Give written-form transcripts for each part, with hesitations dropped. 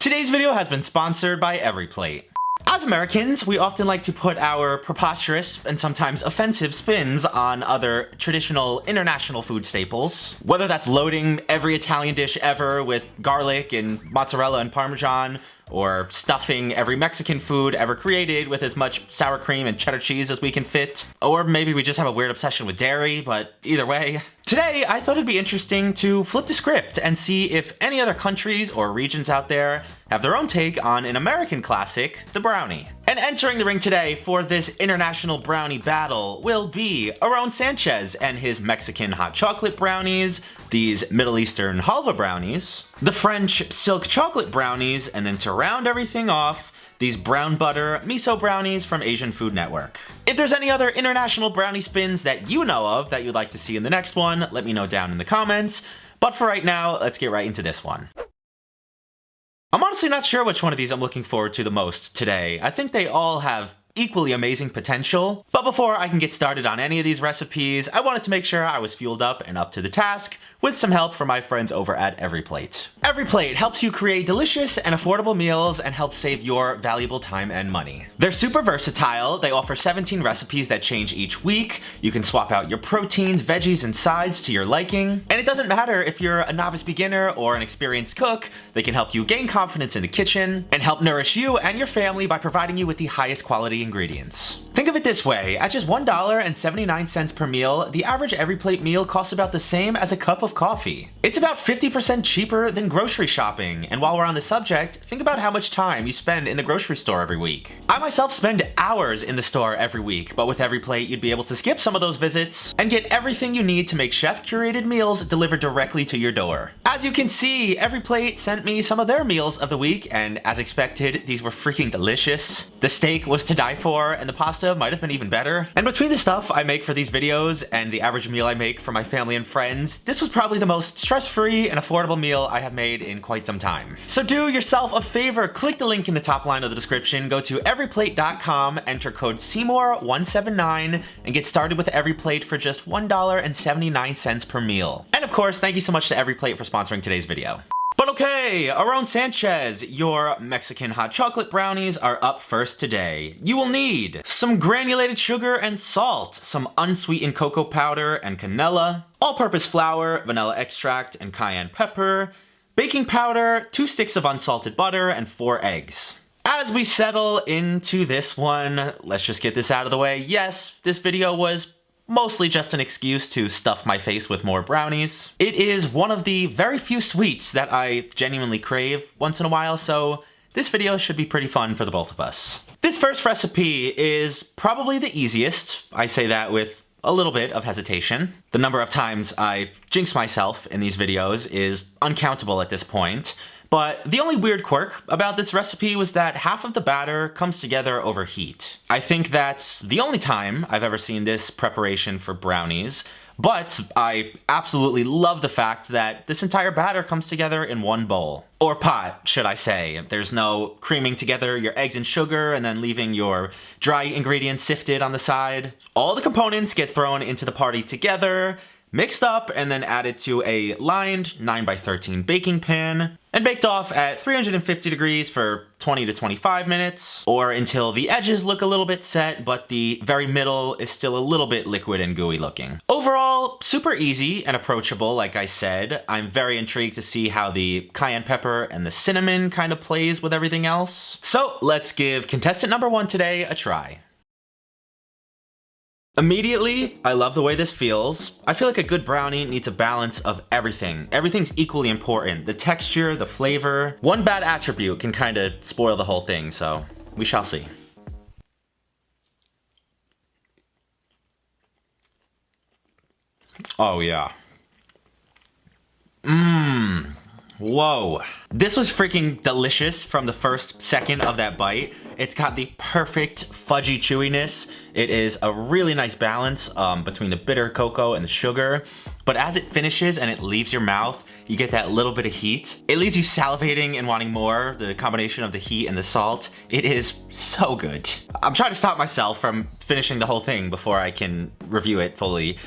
Today's video has been sponsored by EveryPlate. As Americans, we often like to put our preposterous and sometimes offensive spins on other traditional international food staples. Whether that's loading every Italian dish ever with garlic and mozzarella and Parmesan, or stuffing every Mexican food ever created with as much sour cream and cheddar cheese as we can fit. Or maybe we just have a weird obsession with dairy, but either way. Today, I thought it'd be interesting to flip the script and see if any other countries or regions out there have their own take on an American classic, the brownie. And entering the ring today for this international brownie battle will be Aaron Sanchez and his Mexican hot chocolate brownies, these Middle Eastern Halva Brownies, the French silk chocolate brownies, and then to round everything off, these brown butter miso brownies from Asian Food Network. If there's any other international brownie spins that you know of that you'd like to see in the next one, let me know down in the comments. But for right now, let's get right into this one. I'm honestly not sure which one of these I'm looking forward to the most today. I think they all have equally amazing potential. But before I can get started on any of these recipes, I wanted to make sure I was fueled up and up to the task with some help from my friends over at EveryPlate. EveryPlate helps you create delicious and affordable meals and helps save your valuable time and money. They're super versatile. They offer 17 recipes that change each week. You can swap out your proteins, veggies, and sides to your liking. And it doesn't matter if you're a novice beginner or an experienced cook, they can help you gain confidence in the kitchen and help nourish you and your family by providing you with the highest quality ingredients. Think of it this way, at just $1.79 per meal, the average EveryPlate meal costs about the same as a cup of coffee. It's about 50% cheaper than grocery shopping, and while we're on the subject, think about how much time you spend in the grocery store every week. I myself spend hours in the store every week, but with EveryPlate you'd be able to skip some of those visits and get everything you need to make chef-curated meals delivered directly to your door. As you can see, EveryPlate sent me some of their meals of the week, and as expected, these were freaking delicious. The steak was to die for, and the pasta might have been even better. And between the stuff I make for these videos and the average meal I make for my family and friends, this was probably the most stress-free and affordable meal I have made in quite some time. So do yourself a favor, click the link in the top line of the description, go to everyplate.com, enter code Seymour179, and get started with EveryPlate for just $1.79 per meal. And of course, thank you so much to EveryPlate for sponsoring today's video. But okay, Aaron Sanchez, your Mexican hot chocolate brownies are up first today. You will need some granulated sugar and salt, some unsweetened cocoa powder and canela, all-purpose flour, vanilla extract, and cayenne pepper, baking powder, 2 sticks of unsalted butter, and 4 eggs. As we settle into this one, let's just get this out of the way. Yes, this video was mostly just an excuse to stuff my face with more brownies. It is one of the very few sweets that I genuinely crave once in a while, so this video should be pretty fun for the both of us. This first recipe is probably the easiest. I say that with a little bit of hesitation. The number of times I jinx myself in these videos is uncountable at this point. But the only weird quirk about this recipe was that half of the batter comes together over heat. I think that's the only time I've ever seen this preparation for brownies, but I absolutely love the fact that this entire batter comes together in one bowl. Or pot, should I say. There's no creaming together your eggs and sugar and then leaving your dry ingredients sifted on the side. All the components get thrown into the party together, mixed up, and then added to a lined 9x13 baking pan, and baked off at 350 degrees for 20 to 25 minutes, or until the edges look a little bit set, but the very middle is still a little bit liquid and gooey looking. Overall, super easy and approachable, like I said. I'm very intrigued to see how the cayenne pepper and the cinnamon kind of plays with everything else. So let's give contestant number 1 today a try. Immediately, I love the way this feels. I feel like a good brownie needs a balance of everything. Everything's equally important. The texture, the flavor. One bad attribute can kind of spoil the whole thing, so we shall see. Oh yeah. Whoa. This was freaking delicious from the first second of that bite. It's got the perfect fudgy chewiness. It is a really nice balance between the bitter cocoa and the sugar. But as it finishes and it leaves your mouth, you get that little bit of heat. It leaves you salivating and wanting more, the combination of the heat and the salt. It is so good. I'm trying to stop myself from finishing the whole thing before I can review it fully.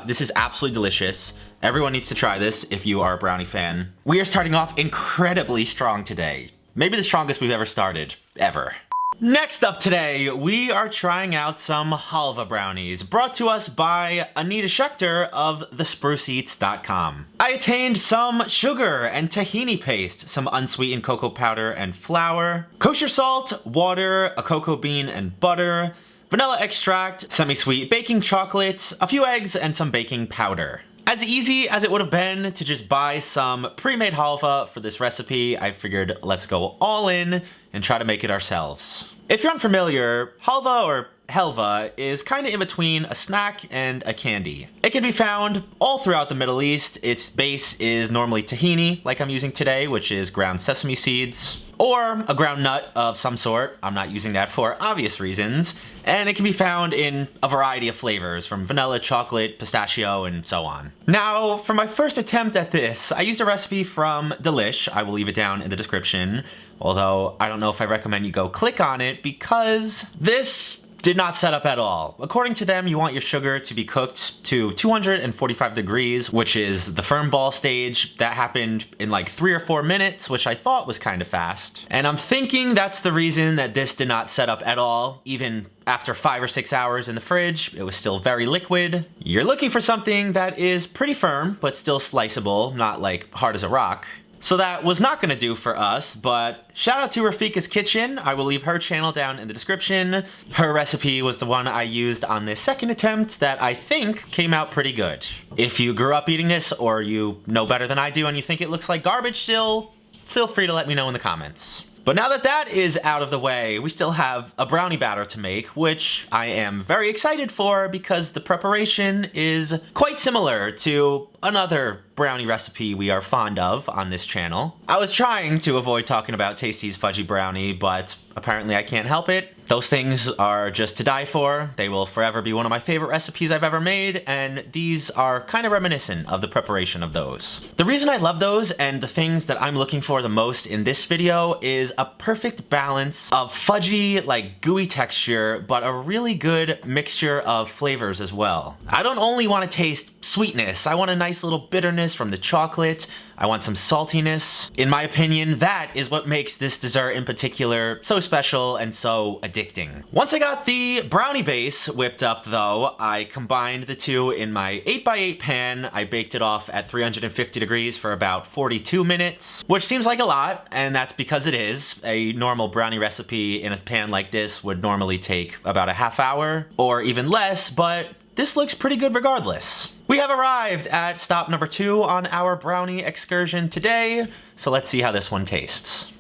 This is absolutely delicious. Everyone needs to try this if you are a brownie fan. We are starting off incredibly strong today. Maybe the strongest we've ever started, ever. Next up today, we are trying out some Halva Brownies, brought to us by Anita Schechter of thespruceeats.com. I attained some sugar and tahini paste, some unsweetened cocoa powder and flour, kosher salt, water, a cocoa bean and butter, vanilla extract, semi-sweet baking chocolate, a few eggs, and some baking powder. As easy as it would have been to just buy some pre-made halva for this recipe, I figured let's go all in and try to make it ourselves. If you're unfamiliar, halva or helva is kind of in between a snack and a candy. It can be found all throughout the Middle East. Its base is normally tahini, like I'm using today, which is ground sesame seeds, or a ground nut of some sort. I'm not using that for obvious reasons. And it can be found in a variety of flavors, from vanilla, chocolate, pistachio, and so on. Now, for my first attempt at this, I used a recipe from Delish. I will leave it down in the description, although I don't know if I recommend you go click on it because this did not set up at all. According to them, you want your sugar to be cooked to 245 degrees, which is the firm ball stage. That happened in like 3 or 4 minutes, which I thought was kind of fast. And I'm thinking that's the reason that this did not set up at all. Even after 5 or 6 hours in the fridge, it was still very liquid. You're looking for something that is pretty firm, but still sliceable, not like hard as a rock. So that was not gonna do for us, but shout out to Rafika's Kitchen. I will leave her channel down in the description. Her recipe was the one I used on this second attempt that I think came out pretty good. If you grew up eating this or you know better than I do and you think it looks like garbage still, feel free to let me know in the comments. But now that that is out of the way, we still have a brownie batter to make, which I am very excited for because the preparation is quite similar to another brownie recipe we are fond of on this channel. I was trying to avoid talking about Tasty's Fudgy Brownie, but apparently I can't help it. Those things are just to die for. They will forever be one of my favorite recipes I've ever made, and these are kind of reminiscent of the preparation of those. The reason I love those and the things that I'm looking for the most in this video is a perfect balance of fudgy, like gooey texture, but a really good mixture of flavors as well. I don't only want to taste sweetness, I want a nice little bitterness from the chocolate. I want some saltiness. In my opinion, that is what makes this dessert in particular so special and so addicting. Once I got the brownie base whipped up though, I combined the two in my 8x8 pan. I baked it off at 350 degrees for about 42 minutes, which seems like a lot, and that's because it is. A normal brownie recipe in a pan like this would normally take about a half hour or even less, but this looks pretty good regardless. We have arrived at stop number 2 on our brownie excursion today, so let's see how this one tastes.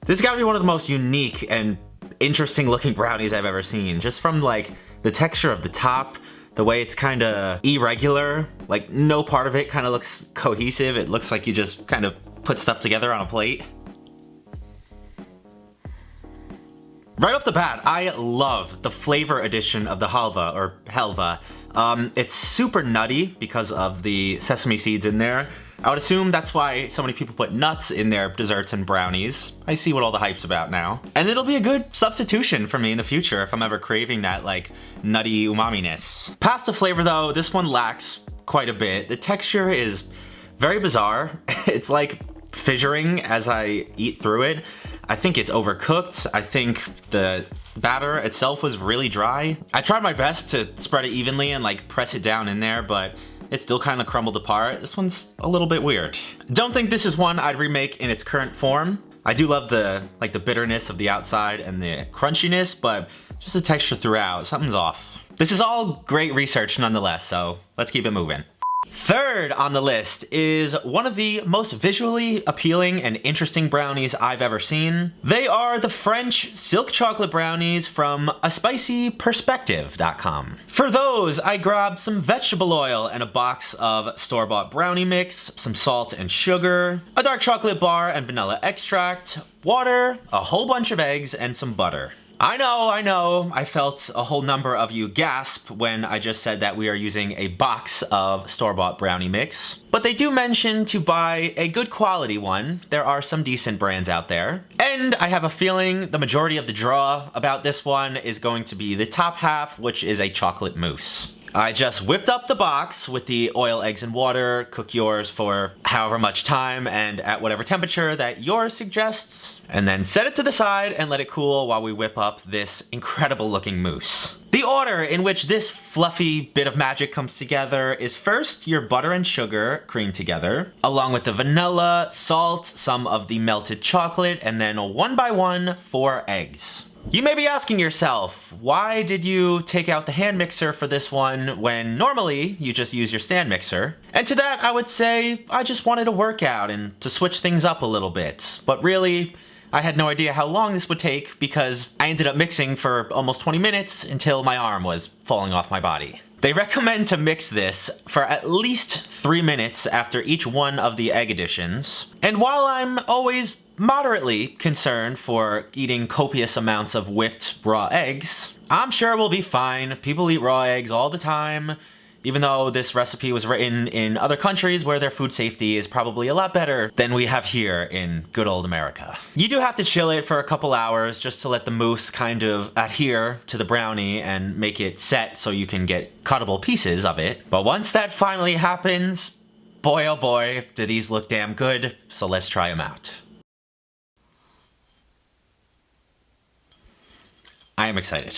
This has got to be one of the most unique and interesting looking brownies I've ever seen. Just from like the texture of the top, the way it's kind of irregular, like no part of it kind of looks cohesive. It looks like you just kind of put stuff together on a plate. Right off the bat, I love the flavor addition of the halva, or helva. It's super nutty because of the sesame seeds in there. I would assume that's why so many people put nuts in their desserts and brownies. I see what all the hype's about now. And it'll be a good substitution for me in the future if I'm ever craving that like nutty umami-ness. Past the flavor though, this one lacks quite a bit. The texture is very bizarre. It's like fissuring as I eat through it. I think it's overcooked. I think the batter itself was really dry. I tried my best to spread it evenly and like press it down in there, but it still kind of crumbled apart. This one's a little bit weird. Don't think this is one I'd remake in its current form. I do love the bitterness of the outside and the crunchiness, but just the texture throughout, something's off. This is all great research nonetheless, so let's keep it moving. Third on the list is one of the most visually appealing and interesting brownies I've ever seen. They are the French silk chocolate brownies from aspicyperspective.com. For those, I grabbed some vegetable oil and a box of store-bought brownie mix, some salt and sugar, a dark chocolate bar and vanilla extract, water, a whole bunch of eggs, and some butter. I know, I felt a whole number of you gasp when I just said that we are using a box of store-bought brownie mix. But they do mention to buy a good quality one. There are some decent brands out there. And I have a feeling the majority of the draw about this one is going to be the top half, which is a chocolate mousse. I just whipped up the box with the oil, eggs, and water. Cook yours for however much time and at whatever temperature that yours suggests. And then set it to the side and let it cool while we whip up this incredible looking mousse. The order in which this fluffy bit of magic comes together is first your butter and sugar creamed together, along with the vanilla, salt, some of the melted chocolate, and then one by one, 4 eggs. You may be asking yourself, why did you take out the hand mixer for this one when normally you just use your stand mixer? And to that I would say, I just wanted a workout and to switch things up a little bit. But really, I had no idea how long this would take because I ended up mixing for almost 20 minutes until my arm was falling off my body. They recommend to mix this for at least 3 minutes after each one of the egg additions. And while I'm always moderately concerned for eating copious amounts of whipped raw eggs, I'm sure we'll be fine. People eat raw eggs all the time, even though this recipe was written in other countries where their food safety is probably a lot better than we have here in good old America. You do have to chill it for a couple hours just to let the mousse kind of adhere to the brownie and make it set so you can get cuttable pieces of it. But once that finally happens, boy oh boy, do these look damn good, so let's try them out. I am excited.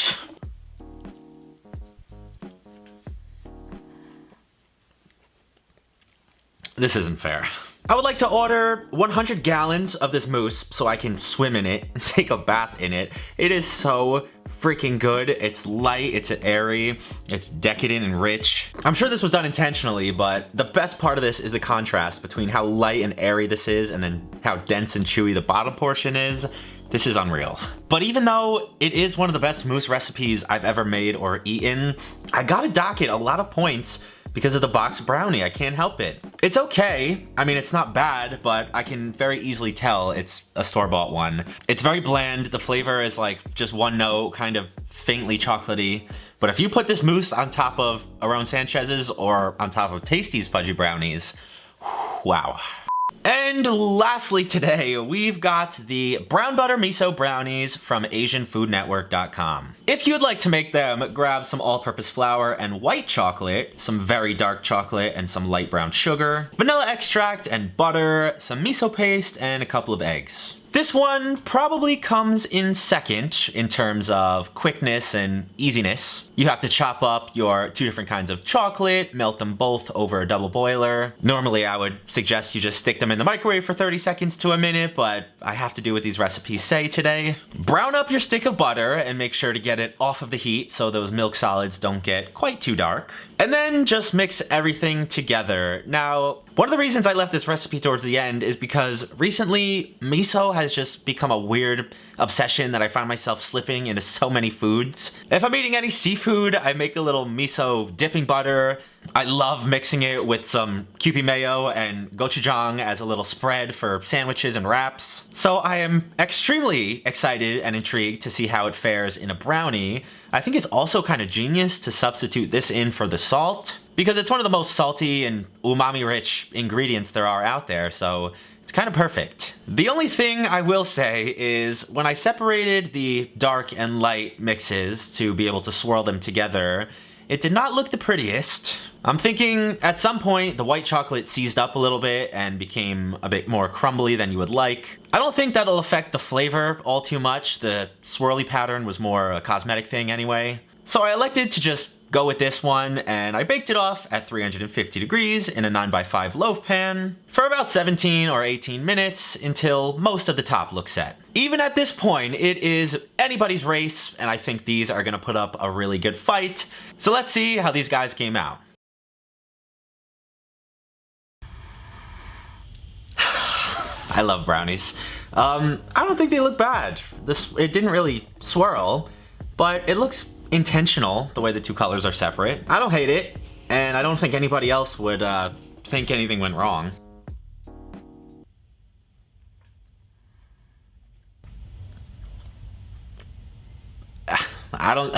This isn't fair. I would like to order 100 gallons of this mousse so I can swim in it and take a bath in it. It is so freaking good. It's light, it's airy, it's decadent and rich. I'm sure this was done intentionally, but the best part of this is the contrast between how light and airy this is and then how dense and chewy the bottom portion is. This is unreal. But even though it is one of the best mousse recipes I've ever made or eaten, I gotta dock it a lot of points because of the box brownie. I can't help it. It's okay. I mean, it's not bad, but I can very easily tell it's a store-bought one. It's very bland. The flavor is like just one note, kind of faintly chocolatey. But if you put this mousse on top of around Sanchez's or on top of Tasty's fudgy brownies, wow. And lastly today, we've got the brown butter miso brownies from AsianFoodNetwork.com. If you'd like to make them, grab some all-purpose flour and white chocolate, some very dark chocolate and some light brown sugar, vanilla extract and butter, some miso paste, and a couple of eggs. This one probably comes in second in terms of quickness and easiness. You have to chop up your 2 different kinds of chocolate, melt them both over a double boiler. Normally I would suggest you just stick them in the microwave for 30 seconds to a minute, but I have to do what these recipes say today. Brown up your stick of butter and make sure to get it off of the heat so those milk solids don't get quite too dark. And then just mix everything together. Now, one of the reasons I left this recipe towards the end is because recently miso has just become a weird obsession that I find myself slipping into so many foods. If I'm eating any seafood, I make a little miso dipping butter. I love mixing it with some Kewpie mayo and gochujang as a little spread for sandwiches and wraps. So I am extremely excited and intrigued to see how it fares in a brownie. I think it's also kind of genius to substitute this in for the salt, because it's one of the most salty and umami-rich ingredients there are out there, so it's kind of perfect. The only thing I will say is when I separated the dark and light mixes to be able to swirl them together, it did not look the prettiest. I'm thinking at some point the white chocolate seized up a little bit and became a bit more crumbly than you would like. I don't think that'll affect the flavor all too much. The swirly pattern was more a cosmetic thing anyway. So I elected to just go with this one, and I baked it off at 350 degrees in a 9x5 loaf pan for about 17 or 18 minutes until most of the top looks set. Even at this point, it is anybody's race, and I think these are gonna put up a really good fight. So let's see how these guys came out. I love brownies. I don't think they look bad. It didn't really swirl, but it looks intentional the way the 2 colors are separate. I don't hate it, and I don't think anybody else would think anything went wrong. I'm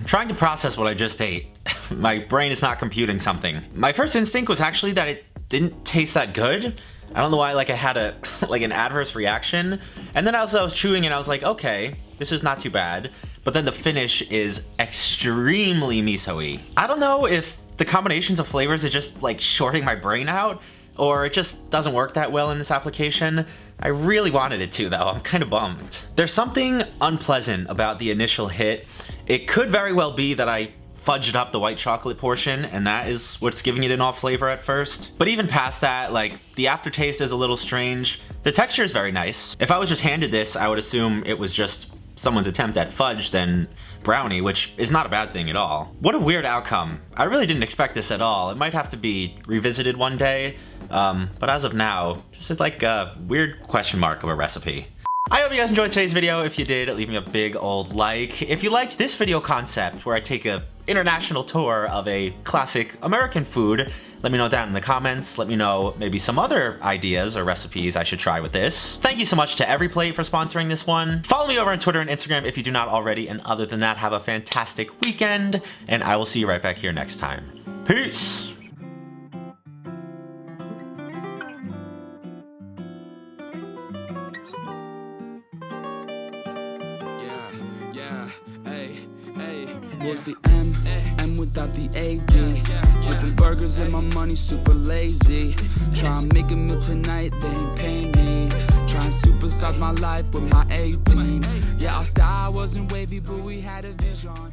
trying to process what I just ate. My brain is not computing something. My first instinct was actually that it didn't taste that good. I don't know why, like I had an adverse reaction. And then as I was chewing it, I was like, okay, This is not too bad. But then the finish is extremely miso-y. I don't know if the combinations of flavors are just like shorting my brain out, or it just doesn't work that well in this application. I really wanted it to though, I'm kind of bummed. There's something unpleasant about the initial hit. It could very well be that I fudged up the white chocolate portion and that is what's giving it an off flavor at first. But even past that, like, the aftertaste is a little strange. The texture is very nice. If I was just handed this, I would assume it was just someone's attempt at fudge than brownie, which is not a bad thing at all. What a weird outcome. I really didn't expect this at all. It might have to be revisited one day, but as of now, just like a weird question mark of a recipe. I hope you guys enjoyed today's video. If you did, leave me a big old like. If you liked this video concept where I take a international tour of a classic American food, let me know down in the comments. Let me know maybe some other ideas or recipes I should try with this. Thank you so much to Everyplate for sponsoring this one. Follow me over on Twitter and Instagram if you do not already, and other than that, have a fantastic weekend, and I will see you right back here next time. Peace! With the M without the AD. Flipping burgers and my money super lazy. Try and make a meal tonight, they ain't paying me. Try and supersize my life with my 18. Yeah, our style wasn't wavy, but we had a vision.